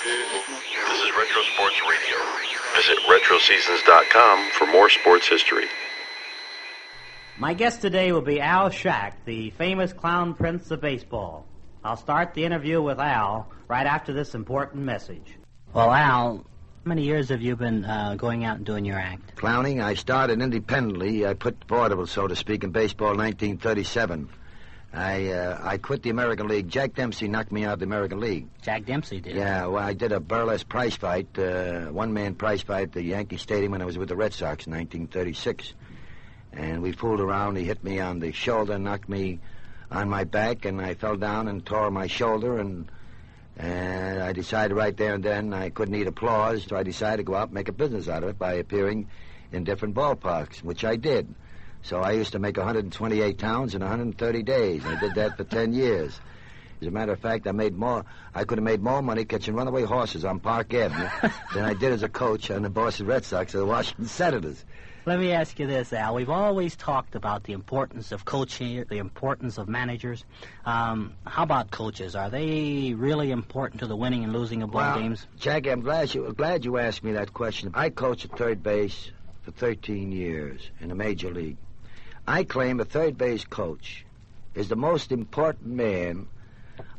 This is Retro Sports Radio. Visit RetroSeasons.com for more sports history. My guest today will be Al Schacht, the famous clown prince of baseball. I'll start the interview with Al right after this important message. Well, Al, how many years have you been going out and doing your act? Clowning, I started independently. I put portable, so to speak, in baseball in 1937. I quit the American League. Jack Dempsey knocked me out of the American League. Jack Dempsey did? Yeah, well, I did a burlesque prize fight, one-man prize fight at the Yankee Stadium when I was with the Red Sox in 1936. And we fooled around. He hit me on the shoulder, knocked me on my back, and I fell down and tore my shoulder, and I decided right there and then I couldn't eat applause, so I decided to go out and make a business out of it by appearing in different ballparks, which I did. So I used to make 128 towns in 130 days. I did that for 10 years. As a matter of fact, I could have made more money catching runaway horses on Park Avenue than I did as a coach on the Boston Red Sox or the Washington Senators. Let me ask you this, Al. We've always talked about the importance of coaching, the importance of managers. How about coaches? Are they really important to the winning and losing of ball games? Jackie, I'm glad you asked me that question. I coached at third base for 13 years in the Major League. I claim a third base coach is the most important man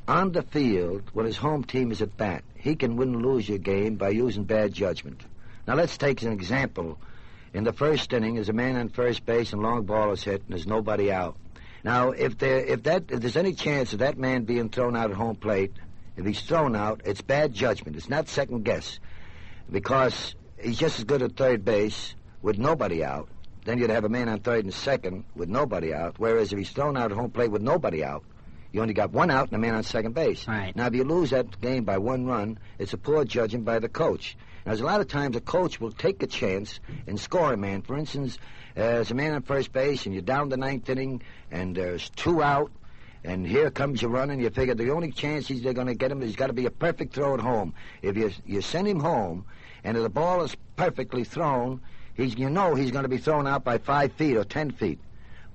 on the field when his home team is at bat. He can win and lose your game by using bad judgment. Now, let's take an example. In the first inning, there's a man on first base and long ball is hit and there's nobody out. Now, if there's any chance of that man being thrown out at home plate, if he's thrown out, it's bad judgment. It's not second guess, because he's just as good at third base with nobody out. Then you'd have a man on third and second with nobody out, whereas if he's thrown out at home plate with nobody out, you only got one out and a man on second base. Right. Now, if you lose that game by one run, it's a poor judgment by the coach. Now, there's a lot of times a coach will take a chance and score a man. For instance, there's a man on first base, and you're down the ninth inning, and there's two out, and here comes your run, and you figure the only chance they're going to get him is got to be a perfect throw at home. If you send him home, and if the ball is perfectly thrown, he's going to be thrown out by 5 feet or 10 feet.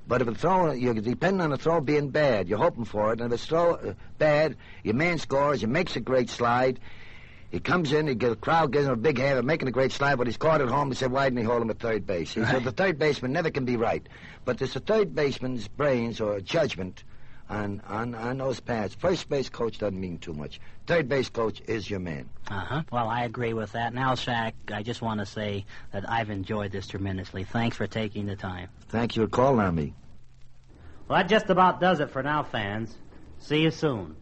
But if it's thrown, you're depending on the throw being bad. You're hoping for it. And if it's bad, your man scores, he makes a great slide. He comes in, the crowd gives him a big hand of making a great slide, but he's caught at home. He said, why didn't he hold him at third base? Right. So the third baseman never can be right. But it's the third baseman's brains or judgment on those paths. First base coach doesn't mean too much. Third base coach is your man. Uh-huh. Well, I agree with that. And Al Schacht, I just want to say that I've enjoyed this tremendously. Thanks for taking the time. Thank you for calling on me. Well, that just about does it for now, fans. See you soon.